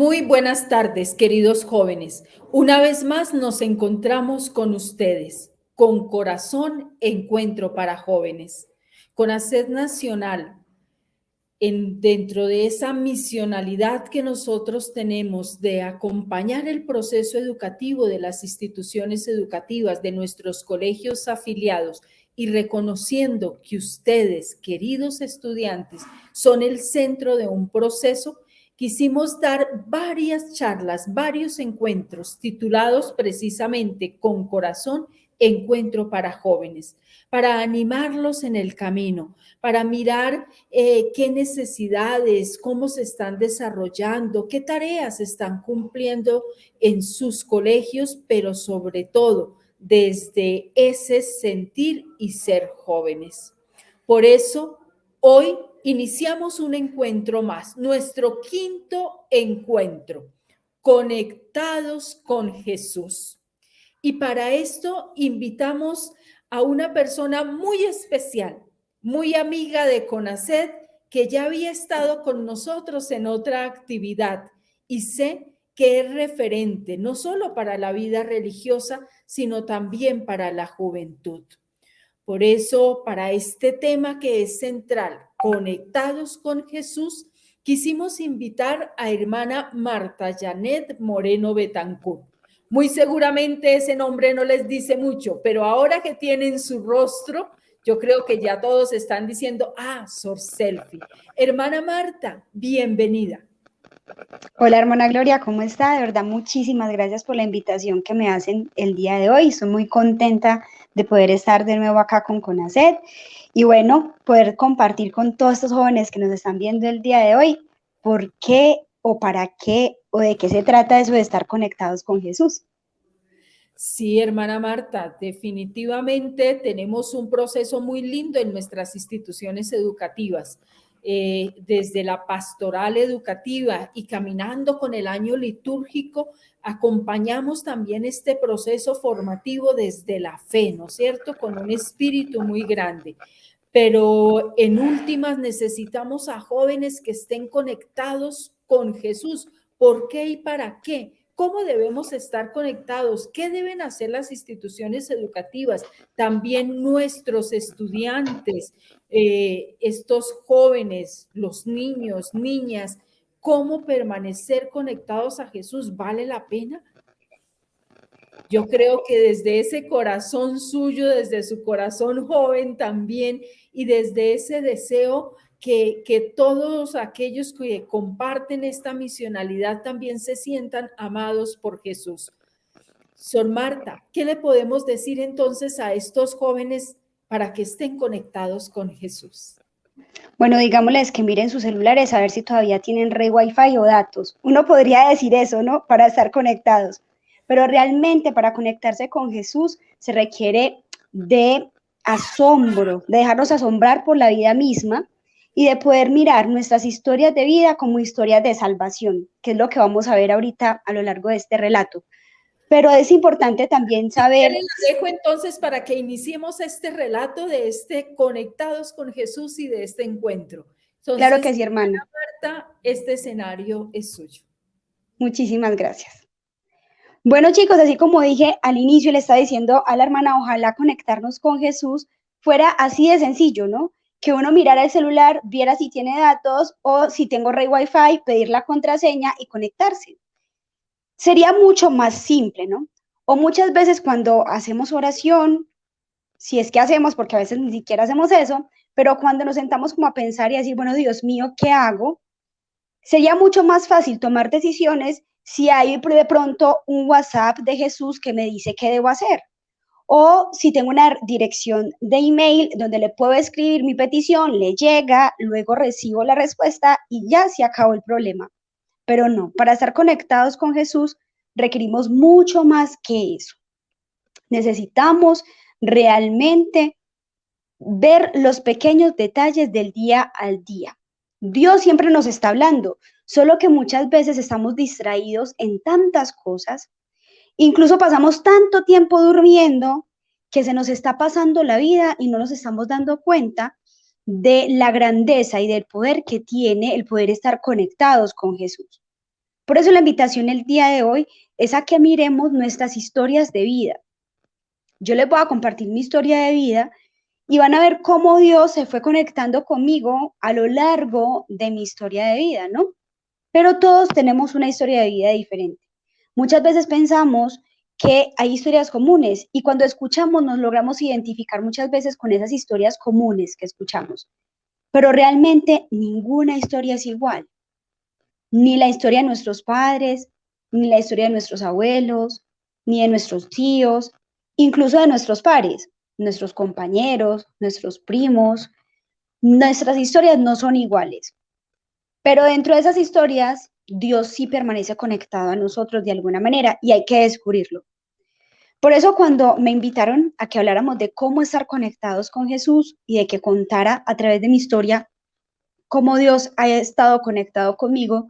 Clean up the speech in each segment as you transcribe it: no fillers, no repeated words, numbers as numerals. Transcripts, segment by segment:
Muy buenas tardes, queridos jóvenes. Una vez más nos encontramos con ustedes, con Corazón Encuentro para Jóvenes, con ACED Nacional, dentro de esa misionalidad que nosotros tenemos de acompañar el proceso educativo de las instituciones educativas, de nuestros colegios afiliados, y reconociendo que ustedes, queridos estudiantes, son el centro de un proceso. Quisimos dar varias charlas, varios encuentros titulados precisamente Con Corazón, Encuentro para Jóvenes, para animarlos en el camino, para mirar qué necesidades, cómo se están desarrollando, qué tareas están cumpliendo en sus colegios, pero sobre todo desde ese sentir y ser jóvenes. Por eso, hoy iniciamos un encuentro más, nuestro quinto encuentro, conectados con Jesús. Y para esto invitamos a una persona muy especial, muy amiga de CONACED, que ya había estado con nosotros en otra actividad y sé que es referente no solo para la vida religiosa, sino también para la juventud. Por eso, para este tema que es central, conectados con Jesús, quisimos invitar a hermana Marta Janet Moreno Betancourt. Muy seguramente ese nombre no les dice mucho, pero ahora que tienen su rostro, yo creo que ya todos están diciendo, Sor Selfie. Hermana Marta, bienvenida. Hola hermana Gloria, ¿cómo está? De verdad, muchísimas gracias por la invitación que me hacen el día de hoy. Estoy muy contenta de poder estar de nuevo acá con CONACED y bueno, poder compartir con todos estos jóvenes que nos están viendo el día de hoy por qué o para qué o de qué se trata eso de estar conectados con Jesús. Sí, hermana Marta, definitivamente tenemos un proceso muy lindo en nuestras instituciones educativas, desde la pastoral educativa y caminando con el año litúrgico, acompañamos también este proceso formativo desde la fe, ¿no es cierto? Con un espíritu muy grande. Pero en últimas necesitamos a jóvenes que estén conectados con Jesús. ¿Por qué y para qué? ¿Cómo debemos estar conectados? ¿Qué deben hacer las instituciones educativas? También nuestros estudiantes, estos jóvenes, los niños, niñas, ¿cómo permanecer conectados a Jesús? ¿Vale la pena? Yo creo que desde ese corazón suyo, desde su corazón joven también, y desde ese deseo que todos aquellos que comparten esta misionalidad también se sientan amados por Jesús. Sor Marta, ¿qué le podemos decir entonces a estos jóvenes para que estén conectados con Jesús? Bueno, digámosles que miren sus celulares a ver si todavía tienen red Wi-Fi o datos. Uno podría decir eso, ¿no? Para estar conectados. Pero realmente para conectarse con Jesús se requiere de asombro, de dejarnos asombrar por la vida misma y de poder mirar nuestras historias de vida como historias de salvación, que es lo que vamos a ver ahorita a lo largo de este relato. Pero es importante también saber. Les dejo entonces para que iniciemos este relato de este conectados con Jesús y de este encuentro. Entonces, Claro que sí, hermana. Marta, este escenario es suyo. Muchísimas gracias. Bueno, chicos, así como dije al inicio, le estaba diciendo a la hermana, ojalá conectarnos con Jesús fuera así de sencillo, ¿no? Que uno mirara el celular, viera si tiene datos o si tengo red Wi-Fi, pedir la contraseña y conectarse. Sería mucho más simple, ¿no? O muchas veces cuando hacemos oración, si es que hacemos, porque a veces ni siquiera hacemos eso, pero cuando nos sentamos como a pensar y decir, bueno, Dios mío, ¿qué hago? Sería mucho más fácil tomar decisiones si hay de pronto un WhatsApp de Jesús que me dice qué debo hacer. O si tengo una dirección de email donde le puedo escribir mi petición, le llega, luego recibo la respuesta y ya se acabó el problema. Pero no, para estar conectados con Jesús requerimos mucho más que eso. Necesitamos realmente ver los pequeños detalles del día al día. Dios siempre nos está hablando, solo que muchas veces estamos distraídos en tantas cosas, incluso pasamos tanto tiempo durmiendo que se nos está pasando la vida y no nos estamos dando cuenta de la grandeza y del poder que tiene el poder estar conectados con Jesús. Por eso la invitación el día de hoy es a que miremos nuestras historias de vida. Yo les voy a compartir mi historia de vida y van a ver cómo Dios se fue conectando conmigo a lo largo de mi historia de vida, ¿no? Pero todos tenemos una historia de vida diferente. Muchas veces pensamos que hay historias comunes y cuando escuchamos nos logramos identificar muchas veces con esas historias comunes que escuchamos. Pero realmente ninguna historia es igual. Ni la historia de nuestros padres, ni la historia de nuestros abuelos, ni de nuestros tíos, incluso de nuestros pares, nuestros compañeros, nuestros primos. Nuestras historias no son iguales. Pero dentro de esas historias, Dios sí permanece conectado a nosotros de alguna manera y hay que descubrirlo. Por eso cuando me invitaron a que habláramos de cómo estar conectados con Jesús y de que contara a través de mi historia cómo Dios ha estado conectado conmigo,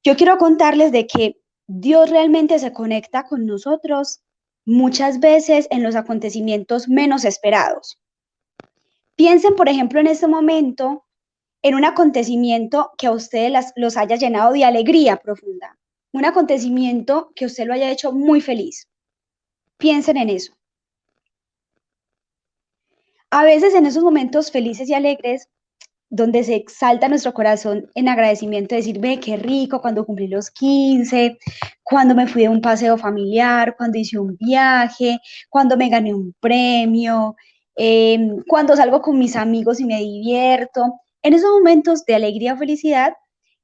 yo quiero contarles de que Dios realmente se conecta con nosotros muchas veces en los acontecimientos menos esperados. Piensen, por ejemplo, en este momento en un acontecimiento que a ustedes los haya llenado de alegría profunda, un acontecimiento que usted lo haya hecho muy feliz. Piensen en eso. A veces en esos momentos felices y alegres, donde se exalta nuestro corazón en agradecimiento, decir, ve, qué rico cuando cumplí los 15, cuando me fui de un paseo familiar, cuando hice un viaje, cuando me gané un premio, cuando salgo con mis amigos y me divierto. En esos momentos de alegría o felicidad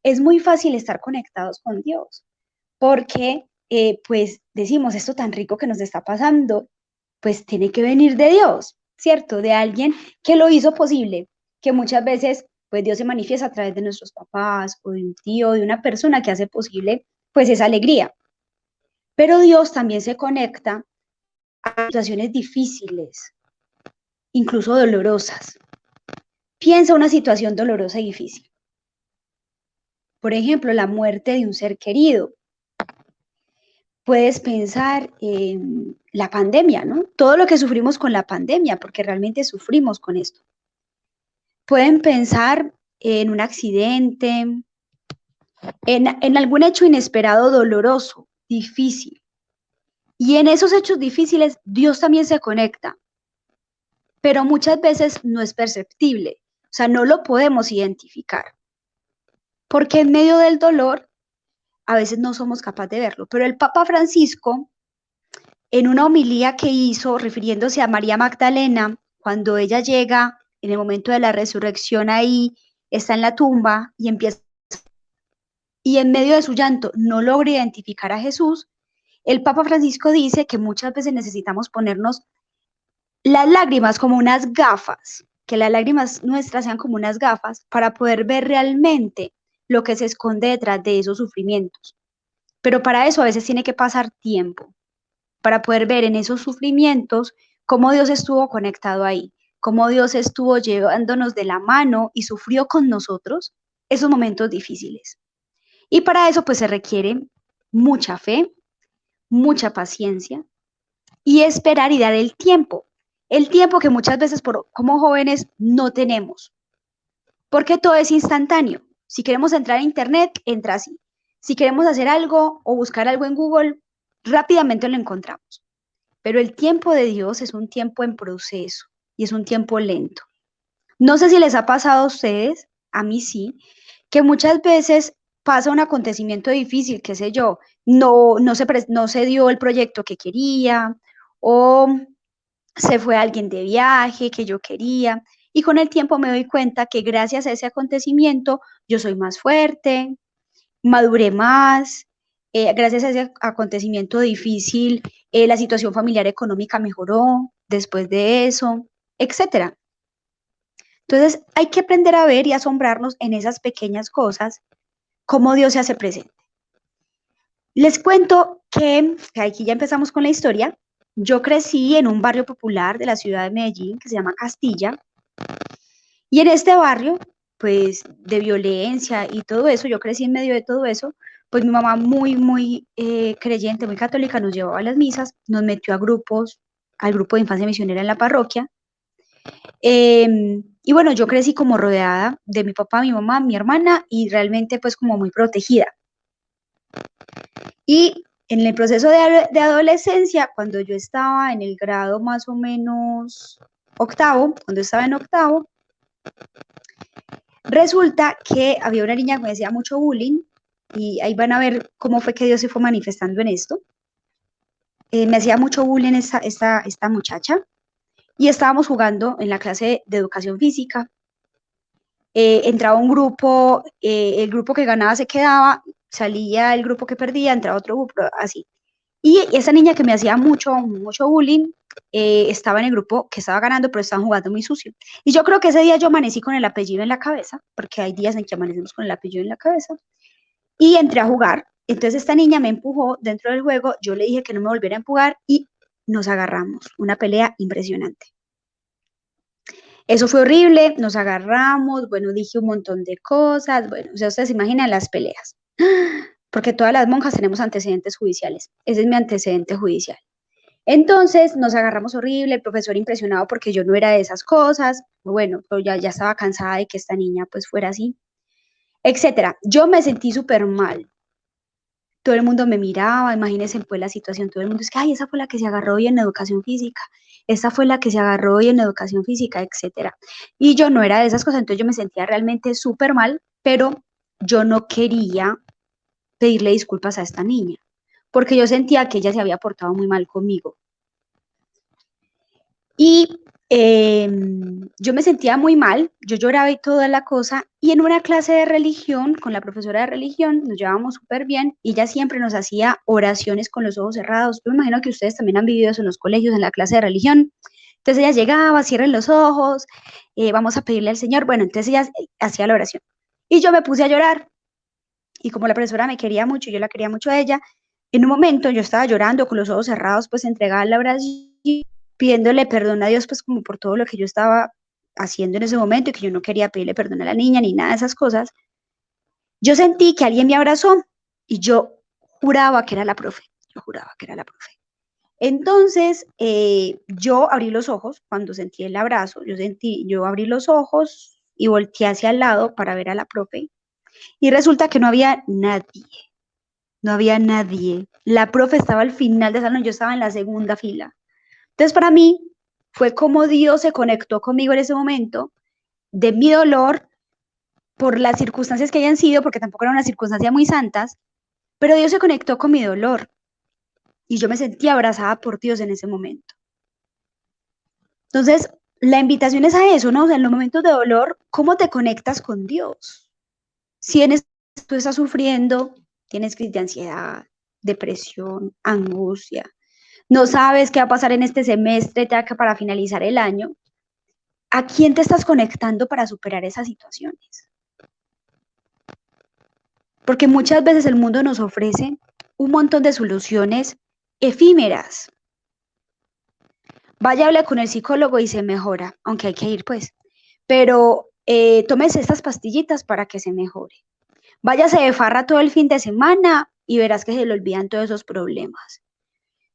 es muy fácil estar conectados con Dios, porque pues decimos, esto tan rico que nos está pasando, pues tiene que venir de Dios, ¿cierto? De alguien que lo hizo posible, que muchas veces pues Dios se manifiesta a través de nuestros papás o de un tío, de una persona que hace posible pues esa alegría. Pero Dios también se conecta a situaciones difíciles, incluso dolorosas. Piensa una situación dolorosa y difícil. Por ejemplo, la muerte de un ser querido. Puedes pensar en la pandemia, ¿no? Todo lo que sufrimos con la pandemia, porque realmente sufrimos con esto. Pueden pensar en un accidente, en algún hecho inesperado, doloroso, difícil. Y en esos hechos difíciles, Dios también se conecta, pero muchas veces no es perceptible, o sea, no lo podemos identificar, porque en medio del dolor a veces no somos capaces de verlo. Pero el Papa Francisco, en una homilía que hizo refiriéndose a María Magdalena, cuando ella llega en el momento de la resurrección ahí, está en la tumba y empieza, y en medio de su llanto no logra identificar a Jesús, el Papa Francisco dice que muchas veces necesitamos ponernos las lágrimas como unas gafas, que las lágrimas nuestras sean como unas gafas para poder ver realmente lo que se esconde detrás de esos sufrimientos. Pero para eso a veces tiene que pasar tiempo, para poder ver en esos sufrimientos cómo Dios estuvo conectado ahí, cómo Dios estuvo llevándonos de la mano y sufrió con nosotros esos momentos difíciles. Y para eso pues se requiere mucha fe, mucha paciencia y esperar y dar el tiempo que muchas veces como jóvenes no tenemos, porque todo es instantáneo. Si queremos entrar a internet, entra así. Si queremos hacer algo o buscar algo en Google, rápidamente lo encontramos. Pero el tiempo de Dios es un tiempo en proceso y es un tiempo lento. No sé si les ha pasado a ustedes, a mí sí, que muchas veces pasa un acontecimiento difícil, qué sé yo, no se dio el proyecto que quería o se fue alguien de viaje que yo quería y con el tiempo me doy cuenta que gracias a ese acontecimiento yo soy más fuerte, maduré más, gracias a ese acontecimiento difícil, la situación familiar económica mejoró después de eso, etcétera. Entonces hay que aprender a ver y asombrarnos en esas pequeñas cosas, cómo Dios se hace presente. Les cuento que aquí ya empezamos con la historia. Yo crecí en un barrio popular de la ciudad de Medellín que se llama Castilla y en este barrio, pues de violencia y todo eso, yo crecí en medio de todo eso, pues mi mamá muy creyente, muy católica, nos llevaba a las misas, nos metió a grupos, al grupo de infancia misionera en la parroquia. Y bueno, yo crecí como rodeada de mi papá, mi mamá, mi hermana y realmente pues como muy protegida. Y en el proceso de adolescencia, cuando yo estaba en el grado más o menos octavo, cuando estaba en octavo, resulta que había una niña que me hacía mucho bullying, y ahí van a ver cómo fue que Dios se fue manifestando en esto. Me hacía mucho bullying esta muchacha, y estábamos jugando en la clase de educación física. Entraba un grupo, el grupo que ganaba se quedaba, salía el grupo que perdía, entraba otro grupo, así. Y esa niña que me hacía mucho bullying, estaba en el grupo que estaba ganando, pero estaban jugando muy sucio. Y yo creo que ese día yo amanecí con el apellido en la cabeza, porque hay días en que amanecemos con el apellido en la cabeza, y entré a jugar. Entonces esta niña me empujó dentro del juego, yo le dije que no me volviera a empujar y nos agarramos, una pelea impresionante. Eso fue horrible, nos agarramos, bueno, dije un montón de cosas, bueno, o sea, ustedes se imaginan las peleas, porque todas las monjas tenemos antecedentes judiciales, ese es mi antecedente judicial. Entonces nos agarramos horrible, el profesor impresionado porque yo no era de esas cosas, bueno, pero ya estaba cansada de que esta niña pues fuera así, etcétera. Yo me sentí súper mal, todo el mundo me miraba, imagínense pues la situación, todo el mundo es que, ay, esa fue la que se agarró hoy en educación física, esa fue la que se agarró hoy en educación física, etcétera. Y yo no era de esas cosas, entonces yo me sentía realmente súper mal, pero yo no quería pedirle disculpas a esta niña, porque yo sentía que ella se había portado muy mal conmigo. Y yo me sentía muy mal, yo lloraba y toda la cosa, y en una clase de religión, con la profesora de religión, nos llevábamos súper bien, y ella siempre nos hacía oraciones con los ojos cerrados. Yo me imagino que ustedes también han vivido eso en los colegios, en la clase de religión. Entonces ella llegaba, cierren los ojos, vamos a pedirle al Señor. Bueno, entonces ella hacía la oración. Y yo me puse a llorar, y como la profesora me quería mucho, yo la quería mucho a ella, en un momento yo estaba llorando con los ojos cerrados, pues entregada la oración, pidiéndole perdón a Dios, pues como por todo lo que yo estaba haciendo en ese momento y que yo no quería pedirle perdón a la niña ni nada de esas cosas. Yo sentí que alguien me abrazó y yo juraba que era la profe, yo juraba que era la profe. Entonces, yo abrí los ojos cuando sentí el abrazo, yo abrí los ojos y volteé hacia el lado para ver a la profe, y resulta que no había nadie, no había nadie. La profe estaba al final del salón, yo estaba en la segunda fila. Entonces, para mí, fue como Dios se conectó conmigo en ese momento de mi dolor por las circunstancias que hayan sido, porque tampoco eran unas circunstancias muy santas, pero Dios se conectó con mi dolor y yo me sentí abrazada por Dios en ese momento. Entonces, la invitación es a eso, ¿no? O sea, en los momentos de dolor, ¿cómo te conectas con Dios? Si tú estás sufriendo, tienes crisis de ansiedad, depresión, angustia, no sabes qué va a pasar en este semestre, ya que para finalizar el año, ¿a quién te estás conectando para superar esas situaciones? Porque muchas veces el mundo nos ofrece un montón de soluciones efímeras. Vaya, hable con el psicólogo y se mejora, aunque hay que ir pues. Pero tómese estas pastillitas para que se mejore. Váyase de farra todo el fin de semana y verás que se le olvidan todos esos problemas.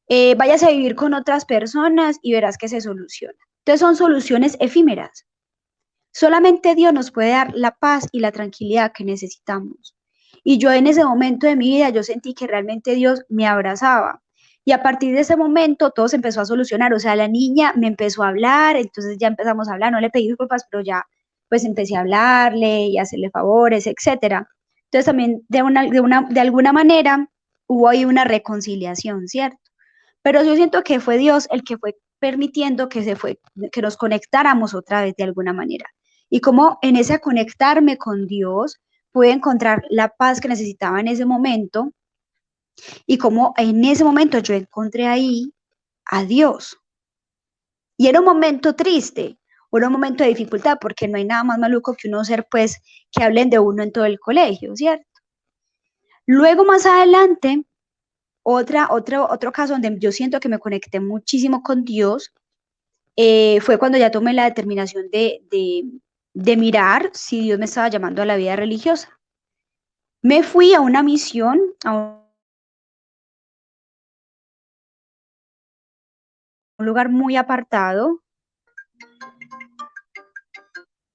Váyase a vivir con otras personas y verás que se soluciona. Entonces son soluciones efímeras. Solamente Dios nos puede dar la paz y la tranquilidad que necesitamos. Y yo en ese momento de mi vida, yo sentí que realmente Dios me abrazaba. Y a partir de ese momento todo se empezó a solucionar. O sea, la niña me empezó a hablar, entonces ya empezamos a hablar, no le pedí disculpas, pero ya pues empecé a hablarle y a hacerle favores, etcétera. Entonces también de alguna manera hubo ahí una reconciliación, ¿cierto? Pero yo siento que fue Dios el que fue permitiendo que nos conectáramos otra vez de alguna manera. Y como en ese conectarme con Dios pude encontrar la paz que necesitaba en ese momento, y como en ese momento yo encontré ahí a Dios. Y era un momento triste, era un momento de dificultad, porque no hay nada más maluco que uno ser, pues, que hablen de uno en todo el colegio, ¿cierto? Luego, más adelante, otro caso donde yo siento que me conecté muchísimo con Dios, fue cuando ya tomé la determinación de mirar si Dios me estaba llamando a la vida religiosa. Me fui a una misión, a un lugar muy apartado,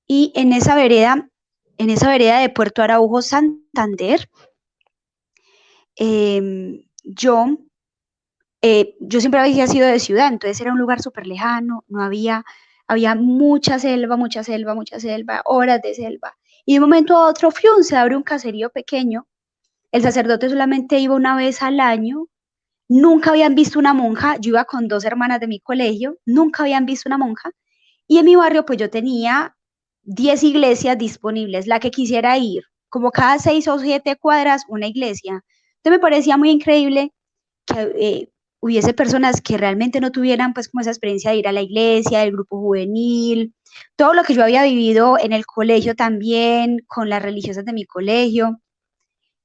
y en esa vereda de Puerto Araujo, Santander, yo siempre había sido de ciudad, entonces era un lugar súper lejano, no había mucha selva, mucha selva, mucha selva, horas de selva. Y de un momento a otro, ¡fium!, se abre un caserío pequeño. El sacerdote solamente iba una vez al año. Nunca habían visto una monja. Yo iba con dos hermanas de mi colegio. Nunca habían visto una monja. Y en mi barrio, pues yo tenía 10 iglesias disponibles, la que quisiera ir. Como cada 6 o 7 cuadras, una iglesia. Entonces me parecía muy increíble que hubiese personas que realmente no tuvieran pues como esa experiencia de ir a la iglesia, del grupo juvenil, todo lo que yo había vivido en el colegio también, con las religiosas de mi colegio.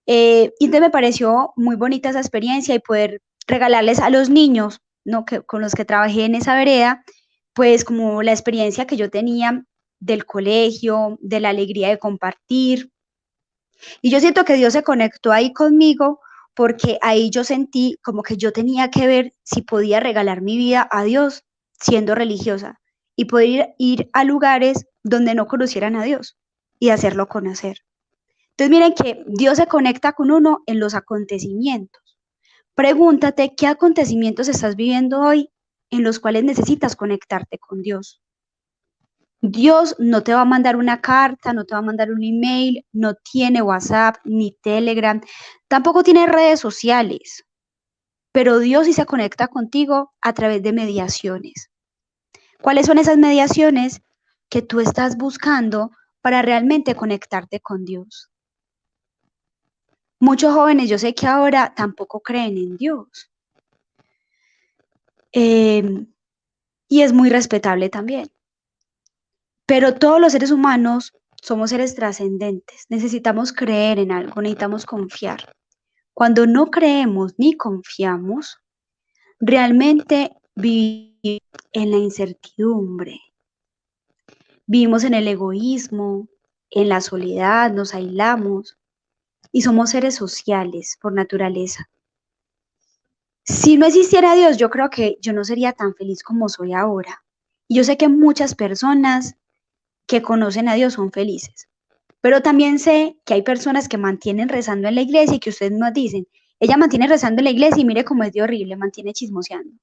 Y entonces me pareció muy bonita esa experiencia y poder regalarles a los niños, ¿no?, que, con los que trabajé en esa vereda, pues como la experiencia que yo tenía del colegio, de la alegría de compartir. Y yo siento que Dios se conectó ahí conmigo porque ahí yo sentí como que yo tenía que ver si podía regalar mi vida a Dios siendo religiosa y poder ir a lugares donde no conocieran a Dios y hacerlo conocer. Entonces miren que Dios se conecta con uno en los acontecimientos. Pregúntate qué acontecimientos estás viviendo hoy en los cuales necesitas conectarte con Dios. Dios no te va a mandar una carta, no te va a mandar un email, no tiene WhatsApp ni Telegram, tampoco tiene redes sociales, pero Dios sí se conecta contigo a través de mediaciones. ¿Cuáles son esas mediaciones que tú estás buscando para realmente conectarte con Dios? Muchos jóvenes, yo sé que ahora tampoco creen en Dios. Y es muy respetable también. Pero todos los seres humanos somos seres trascendentes. Necesitamos creer en algo, necesitamos confiar. Cuando no creemos ni confiamos, realmente vivimos en la incertidumbre. Vivimos en el egoísmo, en la soledad, nos aislamos y somos seres sociales por naturaleza. Si no existiera Dios, yo creo que yo no sería tan feliz como soy ahora. Y yo sé que muchas personas que conocen a Dios son felices, pero también sé que hay personas que mantienen rezando en la iglesia y que ustedes nos dicen, ella mantiene rezando en la iglesia y mire cómo es de horrible, mantiene chismoseando.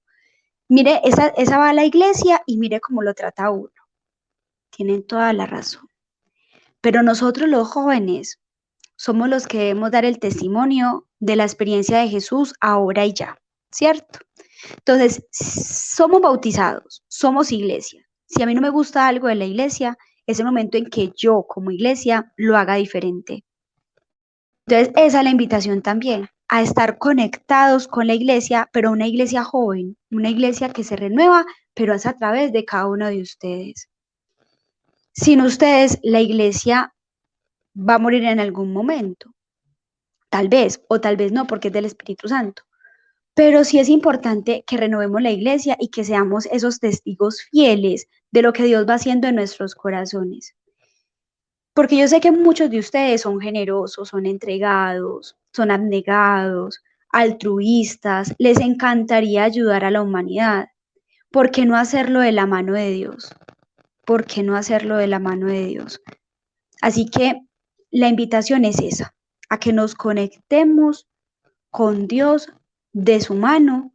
Mire, esa va a la iglesia y mire cómo lo trata a uno. Tienen toda la razón. Pero nosotros los jóvenes somos los que debemos dar el testimonio de la experiencia de Jesús ahora y ya, ¿cierto? Entonces, somos bautizados, somos iglesia. Si a mí no me gusta algo de la iglesia, es el momento en que yo como iglesia lo haga diferente. Entonces, esa es la invitación también, a estar conectados con la iglesia, pero una iglesia joven, una iglesia que se renueva, pero es a través de cada uno de ustedes. Sin ustedes, la iglesia va a morir en algún momento, tal vez, o tal vez no, porque es del Espíritu Santo. Pero sí es importante que renovemos la iglesia y que seamos esos testigos fieles de lo que Dios va haciendo en nuestros corazones. Porque yo sé que muchos de ustedes son generosos, son entregados, son abnegados, altruistas, les encantaría ayudar a la humanidad. ¿Por qué no hacerlo de la mano de Dios? ¿Por qué no hacerlo de la mano de Dios? Así que la invitación es esa, a que nos conectemos con Dios de su mano,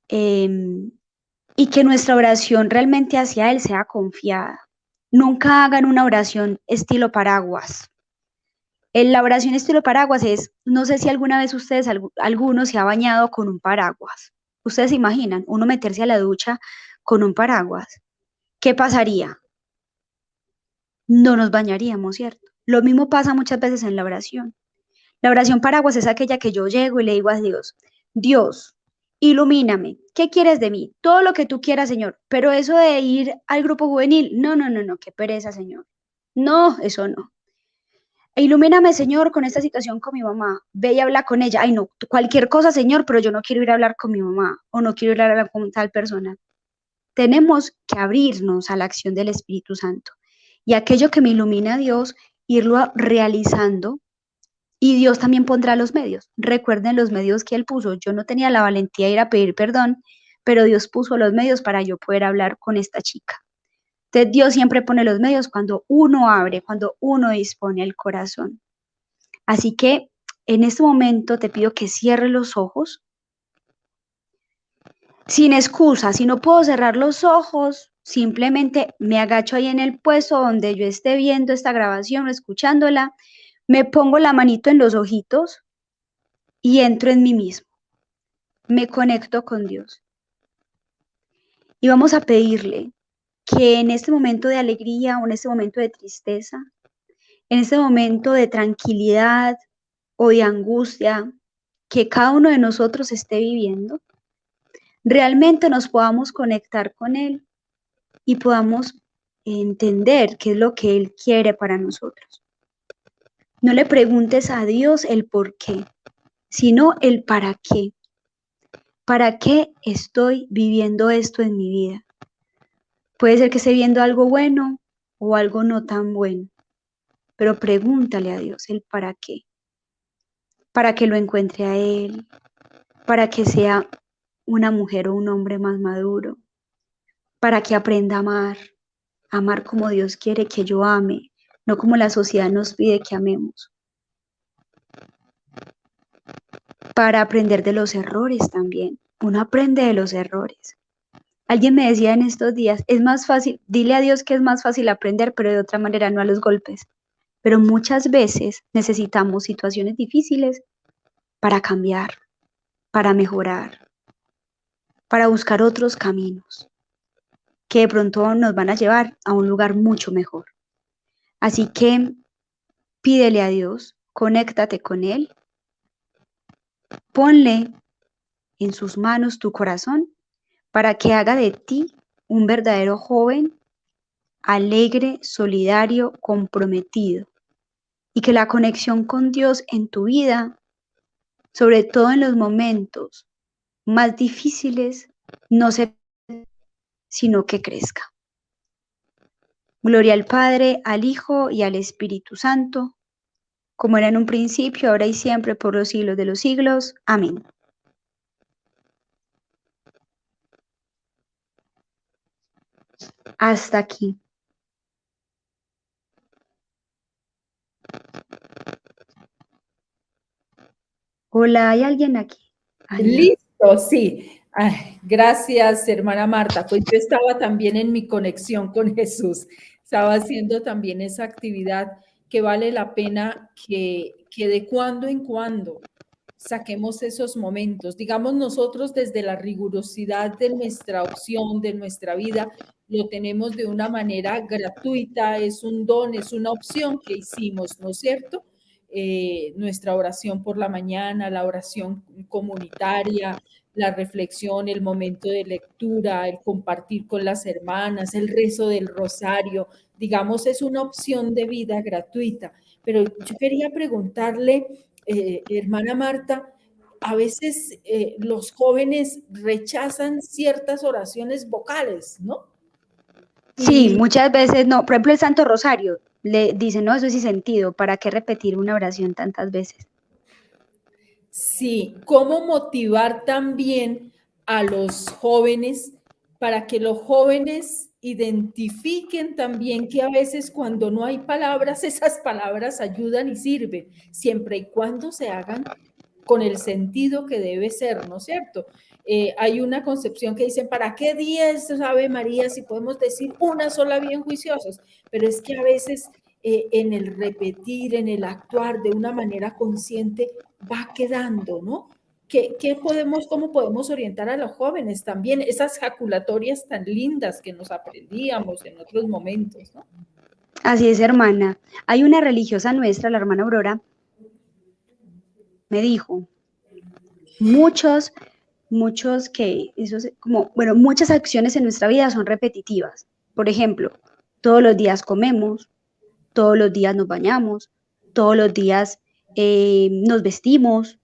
y que nuestra oración realmente hacia Él sea confiada. Nunca hagan una oración estilo paraguas. La oración estilo paraguas es, no sé si alguna vez ustedes, alguno se ha bañado con un paraguas. Ustedes se imaginan, uno meterse a la ducha con un paraguas. ¿Qué pasaría? No nos bañaríamos, ¿cierto? Lo mismo pasa muchas veces en la oración. La oración paraguas es aquella que yo llego y le digo a Dios, Dios, ilumíname, ¿qué quieres de mí? Todo lo que tú quieras, Señor, pero eso de ir al grupo juvenil, no, no, no, no, qué pereza, Señor. No, eso no. Ilumíname, Señor, con esta situación con mi mamá. Ve y habla con ella. Ay, no, cualquier cosa, Señor, pero yo no quiero ir a hablar con mi mamá o no quiero ir a hablar con tal persona. Tenemos que abrirnos a la acción del Espíritu Santo y aquello que me ilumina Dios, irlo realizando. Y Dios también pondrá los medios. Recuerden los medios que Él puso. Yo no tenía la valentía de ir a pedir perdón, pero Dios puso los medios para yo poder hablar con esta chica. Entonces Dios siempre pone los medios cuando uno abre, cuando uno dispone el corazón. Así que en este momento te pido que cierres los ojos, sin excusa. Si no puedo cerrar los ojos, simplemente me agacho ahí en el puesto donde yo esté viendo esta grabación o escuchándola, me pongo la manito en los ojitos y entro en mí mismo. Me conecto con Dios. Y vamos a pedirle que en este momento de alegría o en este momento de tristeza, en este momento de tranquilidad o de angustia que cada uno de nosotros esté viviendo, realmente nos podamos conectar con Él y podamos entender qué es lo que Él quiere para nosotros. No le preguntes a Dios el por qué, sino el para qué. ¿Para qué estoy viviendo esto en mi vida? Puede ser que esté viendo algo bueno o algo no tan bueno, pero pregúntale a Dios el para qué. Para que lo encuentre a Él, para que sea una mujer o un hombre más maduro, para que aprenda a amar, amar como Dios quiere que yo ame, no como la sociedad nos pide que amemos. Para aprender de los errores también. Uno aprende de los errores. Alguien me decía en estos días, es más fácil, dile a Dios que es más fácil aprender, pero de otra manera, no a los golpes. Pero muchas veces necesitamos situaciones difíciles para cambiar, para mejorar, para buscar otros caminos que de pronto nos van a llevar a un lugar mucho mejor. Así que pídele a Dios, conéctate con Él, ponle en sus manos tu corazón para que haga de ti un verdadero joven, alegre, solidario, comprometido, y que la conexión con Dios en tu vida, sobre todo en los momentos más difíciles, no se, sino que crezca. Gloria al Padre, al Hijo y al Espíritu Santo, como era en un principio, ahora y siempre, por los siglos de los siglos. Amén. Hasta aquí. Hola, ¿hay alguien aquí? Ay, no. Listo, sí. Ay, gracias, hermana Marta. Pues yo estaba también en mi conexión con Jesús. Estaba haciendo también esa actividad que vale la pena que de cuando en cuando saquemos esos momentos. Digamos, nosotros desde la rigurosidad de nuestra opción, de nuestra vida, lo tenemos de una manera gratuita, es un don, es una opción que hicimos, ¿no es cierto? Nuestra oración por la mañana, la oración comunitaria, la reflexión, el momento de lectura, el compartir con las hermanas, el rezo del rosario, digamos, es una opción de vida gratuita. Pero yo quería preguntarle, hermana Marta, a veces los jóvenes rechazan ciertas oraciones vocales, ¿no? Sí, Y muchas veces no. Por ejemplo, el Santo Rosario le dicen, no, eso es sin sentido. ¿Para qué repetir una oración tantas veces? sí, ¿cómo motivar también a los jóvenes para que los jóvenes identifiquen también que a veces cuando no hay palabras, esas palabras ayudan y sirven, siempre y cuando se hagan con el sentido que debe ser, ¿no es cierto? Hay una concepción que dicen, ¿para qué 10 Ave María si podemos decir una sola bien juiciosos? Pero es que a veces en el repetir, en el actuar de una manera consciente, va quedando, ¿no? ¿Cómo podemos orientar a los jóvenes también? Esas jaculatorias tan lindas que nos aprendíamos en otros momentos, ¿no? Así es, hermana. Hay una religiosa nuestra, la hermana Aurora, me dijo, muchos, muchas acciones en nuestra vida son repetitivas. Por ejemplo, todos los días comemos, todos los días nos bañamos, todos los días nos vestimos.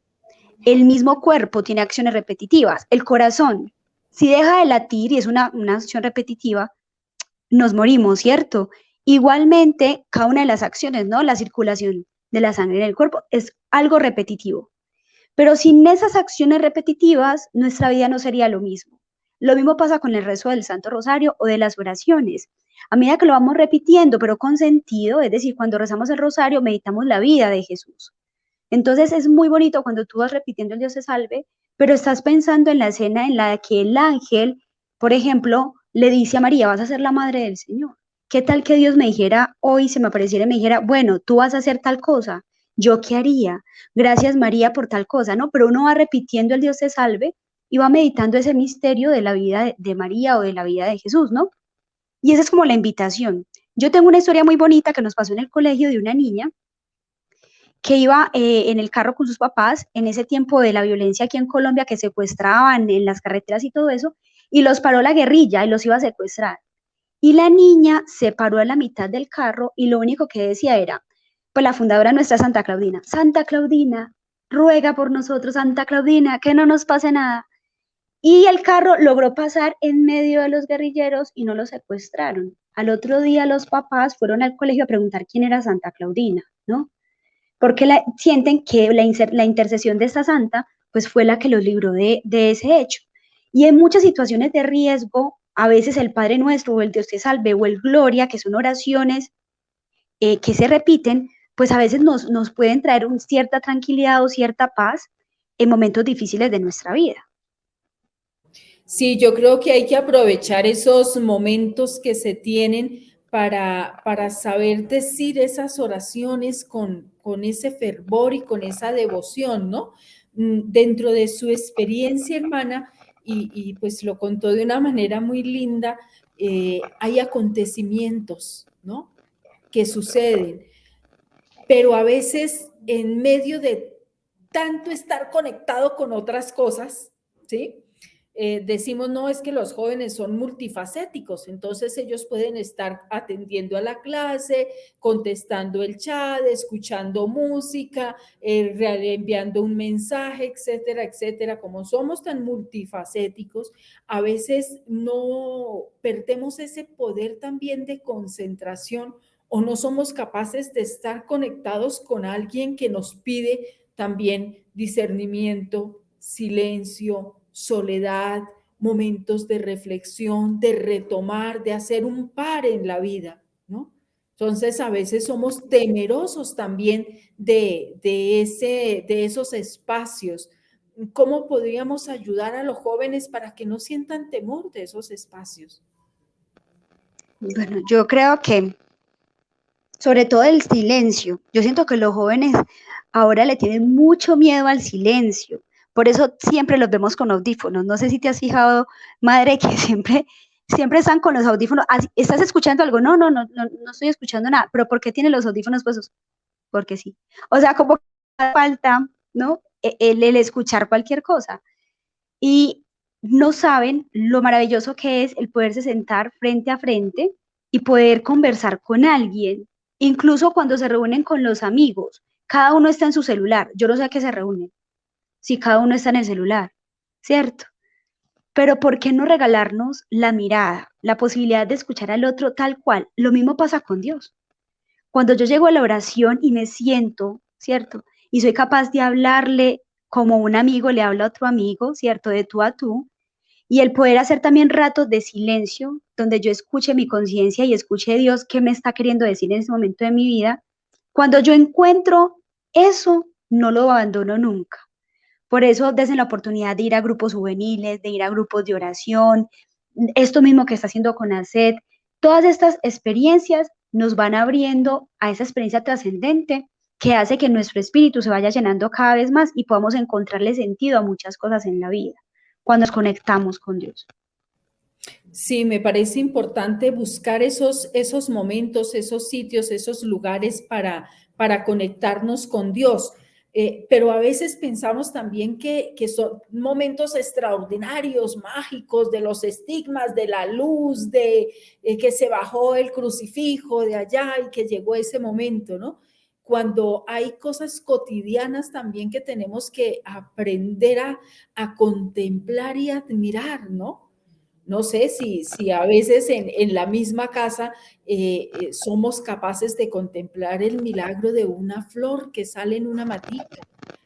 El mismo cuerpo tiene acciones repetitivas. El corazón, si deja de latir y es una acción repetitiva, nos morimos, ¿cierto? Igualmente, cada una de las acciones, ¿no? La circulación de la sangre en el cuerpo es algo repetitivo. Pero sin esas acciones repetitivas, nuestra vida no sería lo mismo. Lo mismo pasa con el rezo del Santo Rosario o de las oraciones. A medida que lo vamos repitiendo, pero con sentido, es decir, cuando rezamos el rosario, meditamos la vida de Jesús. Entonces es muy bonito cuando tú vas repitiendo el Dios te salve, pero estás pensando en la escena en la que el ángel, por ejemplo, le dice a María, vas a ser la madre del Señor. ¿Qué tal que Dios me dijera hoy, se me apareciera y me dijera, bueno, tú vas a hacer tal cosa? ¿Yo qué haría? Gracias María por tal cosa, ¿no? Pero uno va repitiendo el Dios te salve y va meditando ese misterio de la vida de María o de la vida de Jesús, ¿no? Y esa es como la invitación. Yo tengo una historia muy bonita que nos pasó en el colegio de una niña que iba en el carro con sus papás en ese tiempo de la violencia aquí en Colombia, que secuestraban en las carreteras y todo eso, y los paró la guerrilla y los iba a secuestrar. Y la niña se paró a la mitad del carro y lo único que decía era, pues la fundadora nuestra Santa Claudina, ruega por nosotros, Santa Claudina, que no nos pase nada. Y el carro logró pasar en medio de los guerrilleros y no los secuestraron. Al otro día los papás fueron al colegio a preguntar quién era Santa Claudina, ¿no? Porque sienten que la intercesión de esta santa pues fue la que los libró de ese hecho. Y en muchas situaciones de riesgo, a veces el Padre Nuestro o el Dios te salve o el Gloria, que son oraciones que se repiten, pues a veces nos pueden traer cierta tranquilidad o cierta paz en momentos difíciles de nuestra vida. Sí, yo creo que hay que aprovechar esos momentos que se tienen para saber decir esas oraciones con ese fervor y con esa devoción, ¿no? Dentro de su experiencia, hermana, y pues lo contó de una manera muy linda, hay acontecimientos, ¿no? Que suceden, pero a veces en medio de tanto estar conectado con otras cosas, ¿sí? Decimos, no, es que los jóvenes son multifacéticos, entonces ellos pueden estar atendiendo a la clase, contestando el chat, escuchando música, enviando un mensaje, etcétera, etcétera. Como somos tan multifacéticos, a veces no perdemos ese poder también de concentración o no somos capaces de estar conectados con alguien que nos pide también discernimiento, silencio, soledad, momentos de reflexión, de retomar, de hacer un par en la vida, ¿no? Entonces, a veces somos temerosos también de esos espacios. ¿Cómo podríamos ayudar a los jóvenes para que no sientan temor de esos espacios? Bueno, yo creo que sobre todo el silencio. Yo siento que los jóvenes ahora le tienen mucho miedo al silencio. Por eso siempre los vemos con audífonos. No sé si te has fijado, madre, que siempre están con los audífonos. ¿Estás escuchando algo? No estoy escuchando nada. ¿Pero por qué tiene los audífonos puestos? Porque sí. O sea, como que falta, ¿no? El escuchar cualquier cosa. Y no saben lo maravilloso que es el poderse sentar frente a frente y poder conversar con alguien, incluso cuando se reúnen con los amigos. Cada uno está en su celular. Yo no sé a qué se reúnen, si cada uno está en el celular, ¿cierto? Pero ¿por qué no regalarnos la mirada, la posibilidad de escuchar al otro tal cual? Lo mismo pasa con Dios. Cuando yo llego a la oración y me siento, ¿cierto? Y soy capaz de hablarle como un amigo le habla a otro amigo, ¿cierto? De tú a tú, y el poder hacer también ratos de silencio, donde yo escuche mi conciencia y escuche a Dios qué me está queriendo decir en ese momento de mi vida. Cuando yo encuentro eso, no lo abandono nunca. Por eso, desde la oportunidad de ir a grupos juveniles, de ir a grupos de oración, esto mismo que está haciendo con ACET, todas estas experiencias nos van abriendo a esa experiencia trascendente que hace que nuestro espíritu se vaya llenando cada vez más y podamos encontrarle sentido a muchas cosas en la vida cuando nos conectamos con Dios. Sí, me parece importante buscar esos momentos, esos sitios, esos lugares para conectarnos con Dios. Pero a veces pensamos también que son momentos extraordinarios, mágicos, de los estigmas, de la luz, de que se bajó el crucifijo de allá y que llegó ese momento, ¿no? Cuando hay cosas cotidianas también que tenemos que aprender a contemplar y admirar, ¿no? No sé si a veces en la misma casa somos capaces de contemplar el milagro de una flor que sale en una matica,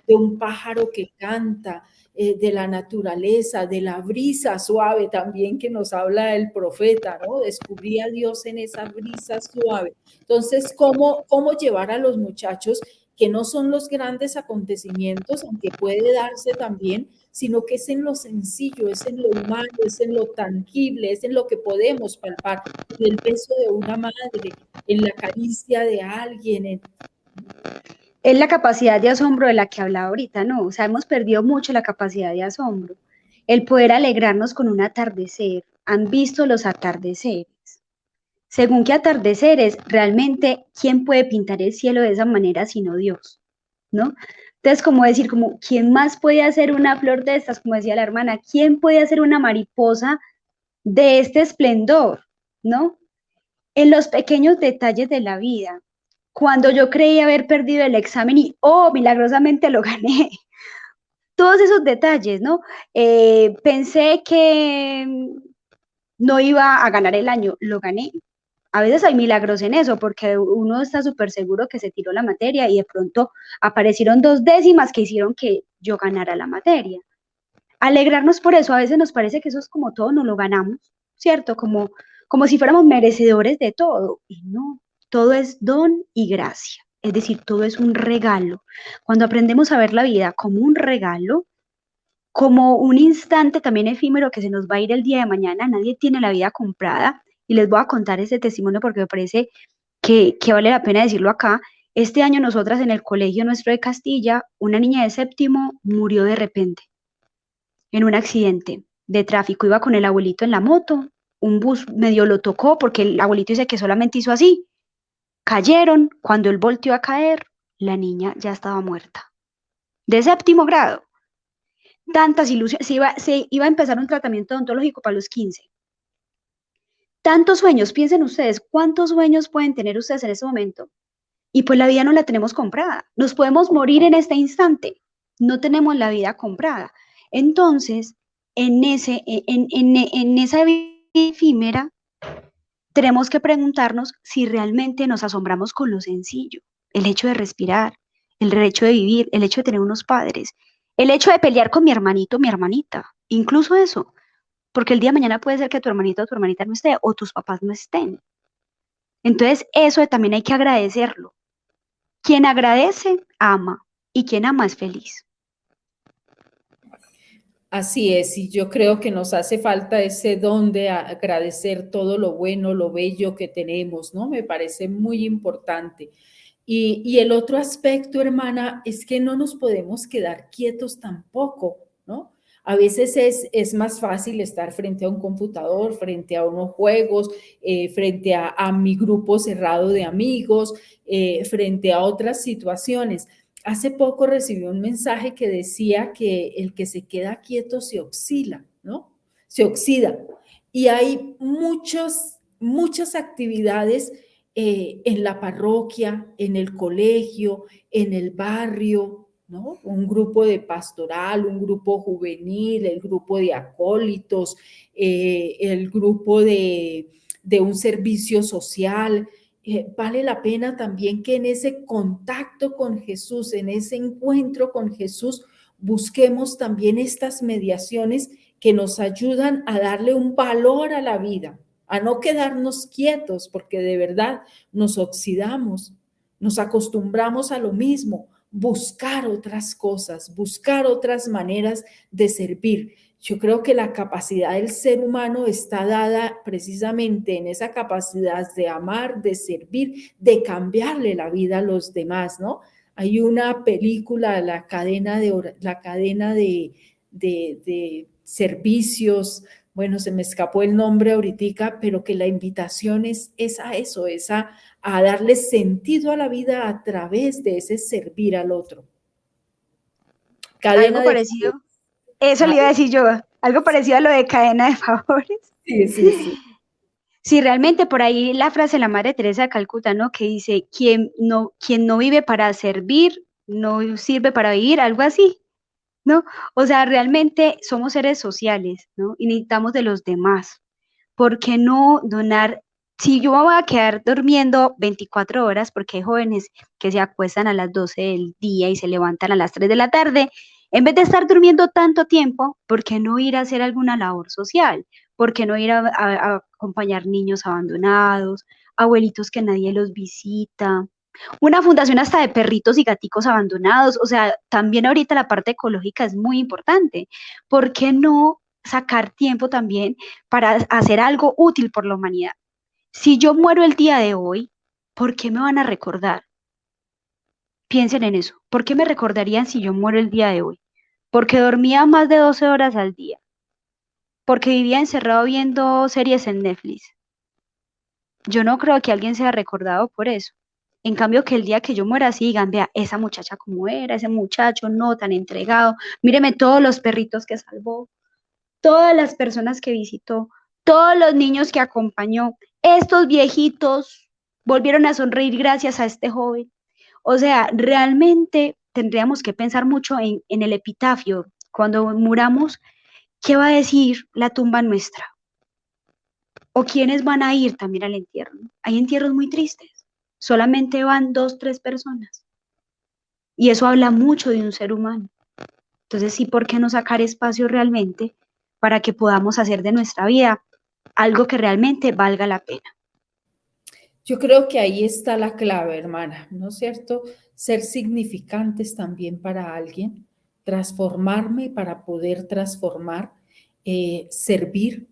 de un pájaro que canta, de la naturaleza, de la brisa suave también que nos habla el profeta, ¿no? Descubrí a Dios en esa brisa suave. Entonces, ¿cómo llevar a los muchachos que no son los grandes acontecimientos, aunque puede darse también, sino que es en lo sencillo, es en lo humano, es en lo tangible, es en lo que podemos palpar, en el beso de una madre, en la caricia de alguien. Es la capacidad de asombro de la que hablaba ahorita, ¿no? O sea, hemos perdido mucho la capacidad de asombro. El poder alegrarnos con un atardecer. ¿Han visto los atardeceres? Según qué atardeceres, realmente, ¿quién puede pintar el cielo de esa manera sino Dios? ¿No? Entonces, como decir, como, ¿quién más puede hacer una flor de estas? Como decía la hermana, ¿quién puede hacer una mariposa de este esplendor? ¿No? En los pequeños detalles de la vida. Cuando yo creí haber perdido el examen y, oh, milagrosamente lo gané. Todos esos detalles, ¿no? Pensé que no iba a ganar el año, lo gané. A veces hay milagros en eso, porque uno está súper seguro que se tiró la materia y de pronto aparecieron 2 décimas que hicieron que yo ganara la materia. Alegrarnos por eso, a veces nos parece que eso es como todo, no lo ganamos, ¿cierto? Como si fuéramos merecedores de todo. Y no, todo es don y gracia. Es decir, todo es un regalo. Cuando aprendemos a ver la vida como un regalo, como un instante también efímero que se nos va a ir el día de mañana, nadie tiene la vida comprada. Y les voy a contar ese testimonio porque me parece que vale la pena decirlo acá. Este año nosotras en el colegio nuestro de Castilla, una niña de séptimo murió de repente en un accidente de tráfico. Iba con el abuelito en la moto, un bus medio lo tocó porque el abuelito dice que solamente hizo así. Cayeron, cuando él volteó a caer, la niña ya estaba muerta. De séptimo grado. Tantas ilusiones, se iba a empezar un tratamiento odontológico para los 15. Tantos sueños, piensen ustedes, ¿cuántos sueños pueden tener ustedes en ese momento? Y pues la vida no la tenemos comprada. Nos podemos morir en este instante. No tenemos la vida comprada. Entonces, en esa vida efímera, tenemos que preguntarnos si realmente nos asombramos con lo sencillo. El hecho de respirar, el hecho de vivir, el hecho de tener unos padres, el hecho de pelear con mi hermanito, mi hermanita, incluso eso, porque el día de mañana puede ser que tu hermanito o tu hermanita no esté o tus papás no estén. Entonces, eso también hay que agradecerlo. Quien agradece, ama, y quien ama es feliz. Así es, y yo creo que nos hace falta ese don de agradecer todo lo bueno, lo bello que tenemos, ¿no? Me parece muy importante. Y el otro aspecto, hermana, es que no nos podemos quedar quietos tampoco, ¿no? A veces es más fácil estar frente a un computador, frente a unos juegos, frente a mi grupo cerrado de amigos, frente a otras situaciones. Hace poco recibí un mensaje que decía que el que se queda quieto se oxida, ¿no? Se oxida. Y hay muchas actividades en la parroquia, en el colegio, en el barrio, ¿no? Un grupo de pastoral, un grupo juvenil, el grupo de acólitos, el grupo de un servicio social. Vale la pena también que en ese contacto con Jesús, en ese encuentro con Jesús, busquemos también estas mediaciones que nos ayudan a darle un valor a la vida, a no quedarnos quietos, porque de verdad nos oxidamos, nos acostumbramos a lo mismo, buscar otras cosas, buscar otras maneras de servir. Yo creo que la capacidad del ser humano está dada precisamente en esa capacidad de amar, de servir, de cambiarle la vida a los demás, ¿no? Hay una película, la cadena de servicios, bueno, se me escapó el nombre ahorita, pero que la invitación es a eso, es a darle sentido a la vida a través de ese servir al otro. Algo Cadena de parecido, favores. eso le iba a decir yo, algo parecido a lo de cadena de favores. Sí, sí, sí. Sí, realmente por ahí la frase de la Madre Teresa de Calcuta, ¿no? Que dice, quien no vive para servir, no sirve para vivir, algo así, ¿no? O sea, realmente somos seres sociales, ¿no? Y necesitamos de los demás. ¿Por qué no donar? Si yo me voy a quedar durmiendo 24 horas, porque hay jóvenes que se acuestan a las 12 del día y se levantan a las 3 de la tarde, en vez de estar durmiendo tanto tiempo, ¿por qué no ir a hacer alguna labor social? ¿Por qué no ir a acompañar niños abandonados, abuelitos que nadie los visita? Una fundación hasta de perritos y gaticos abandonados. O sea, también ahorita la parte ecológica es muy importante. ¿Por qué no sacar tiempo también para hacer algo útil por la humanidad? Si yo muero el día de hoy, ¿por qué me van a recordar? Piensen en eso. ¿Por qué me recordarían si yo muero el día de hoy? Porque dormía más de 12 horas al día. Porque vivía encerrado viendo series en Netflix. Yo no creo que alguien sea recordado por eso. En cambio, que el día que yo muera, sí digan, vea, esa muchacha como era, ese muchacho no tan entregado, míreme todos los perritos que salvó, todas las personas que visitó, todos los niños que acompañó, estos viejitos volvieron a sonreír gracias a este joven. O sea, realmente tendríamos que pensar mucho en el epitafio. Cuando muramos, ¿qué va a decir la tumba nuestra? ¿O quiénes van a ir también al entierro? Hay entierros muy tristes. Solamente van 2, 3 personas. Y eso habla mucho de un ser humano. Entonces, sí, ¿por qué no sacar espacio realmente para que podamos hacer de nuestra vida algo que realmente valga la pena? Yo creo que ahí está la clave, hermana, ¿no es cierto? Ser significantes también para alguien, transformarme para poder transformar, servir.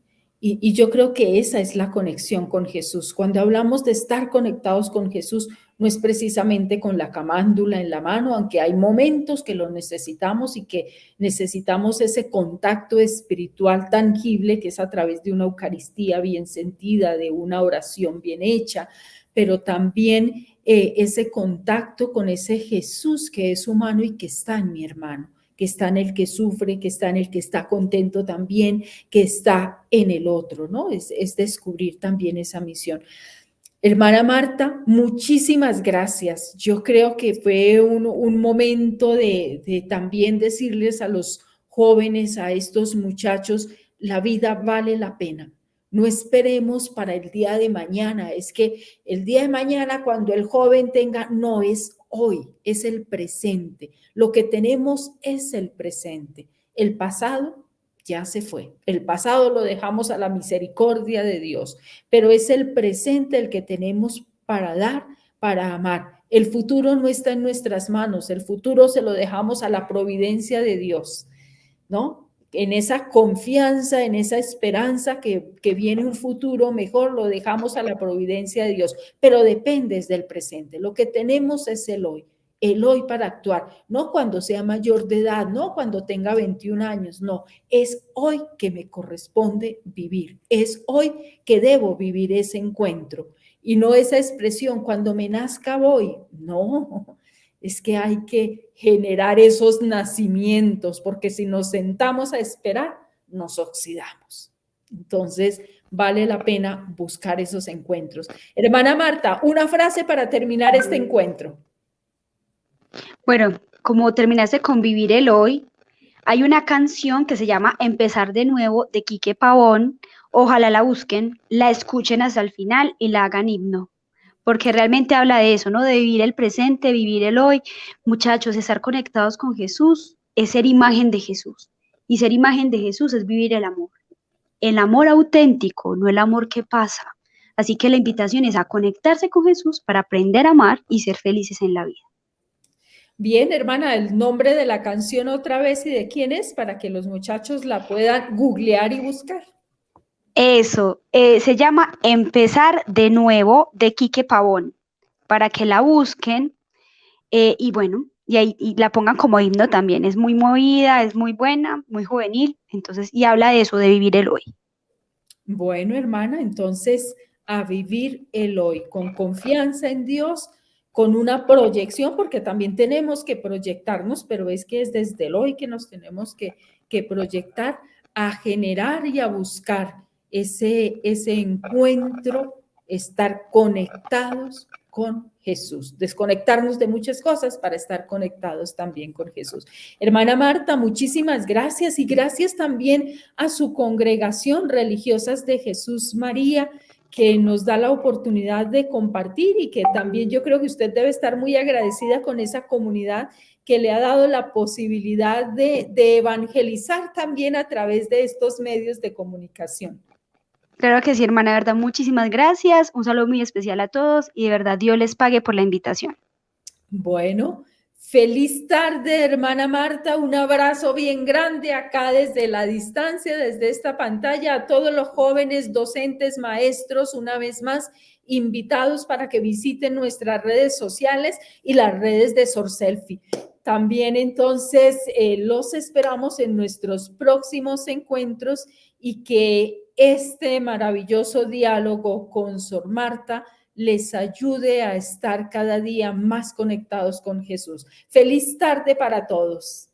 Y yo creo que esa es la conexión con Jesús. Cuando hablamos de estar conectados con Jesús, no es precisamente con la camándula en la mano, aunque hay momentos que lo necesitamos y que necesitamos ese contacto espiritual tangible que es a través de una Eucaristía bien sentida, de una oración bien hecha, pero también ese contacto con ese Jesús que es humano y que está en mi hermano, que está en el que sufre, que está en el que está contento también, que está en el otro, ¿no? Es descubrir también esa misión. Hermana Marta, muchísimas gracias. Yo creo que fue un momento de también decirles a los jóvenes, a estos muchachos, la vida vale la pena. No esperemos para el día de mañana. Es que el día de mañana, cuando el joven tenga, no es hoy, es el presente. Lo que tenemos es el presente. El pasado ya se fue. El pasado lo dejamos a la misericordia de Dios, pero es el presente el que tenemos para dar, para amar. El futuro no está en nuestras manos, el futuro se lo dejamos a la providencia de Dios, ¿no? En esa confianza, en esa esperanza que viene un futuro mejor, lo dejamos a la providencia de Dios, pero dependes del presente. Lo que tenemos es el hoy para actuar, no cuando sea mayor de edad, no cuando tenga 21 años, no, es hoy que me corresponde vivir, es hoy que debo vivir ese encuentro y no esa expresión, cuando me nazca voy, no, es que hay que generar esos nacimientos, porque si nos sentamos a esperar, nos oxidamos. Entonces, vale la pena buscar esos encuentros. Hermana Marta, una frase para terminar este encuentro. Bueno, como terminaste con Vivir el Hoy, hay una canción que se llama Empezar de Nuevo de Quique Pavón. Ojalá la busquen, la escuchen hasta el final y la hagan himno, porque realmente habla de eso, ¿no? De vivir el presente, vivir el hoy. Muchachos, estar conectados con Jesús es ser imagen de Jesús. Y ser imagen de Jesús es vivir el amor auténtico, no el amor que pasa. Así que la invitación es a conectarse con Jesús para aprender a amar y ser felices en la vida. Bien, hermana, el nombre de la canción otra vez y de quién es para que los muchachos la puedan googlear y buscar. Eso, se llama Empezar de Nuevo de Quique Pavón, para que la busquen y bueno, y ahí y la pongan como himno también. Es muy movida, es muy buena, muy juvenil, entonces, y habla de eso, de vivir el hoy. Bueno, hermana, entonces a vivir el hoy con confianza en Dios, con una proyección, porque también tenemos que proyectarnos, pero es que es desde el hoy que nos tenemos que proyectar a generar y a buscar ese encuentro, estar conectados con Jesús, desconectarnos de muchas cosas para estar conectados también con Jesús. Hermana Marta, muchísimas gracias y gracias también a su congregación Religiosas de Jesús María, que nos da la oportunidad de compartir y que también yo creo que usted debe estar muy agradecida con esa comunidad que le ha dado la posibilidad de evangelizar también a través de estos medios de comunicación. Claro que sí, hermana, de verdad, muchísimas gracias. Un saludo muy especial a todos y de verdad Dios les pague por la invitación. Bueno, feliz tarde, hermana Marta. Un abrazo bien grande acá desde la distancia, desde esta pantalla, a todos los jóvenes, docentes, maestros, una vez más, invitados para que visiten nuestras redes sociales y las redes de Sorselfie. También entonces los esperamos en nuestros próximos encuentros y que este maravilloso diálogo con Sor Marta les ayude a estar cada día más conectados con Jesús. Feliz tarde para todos.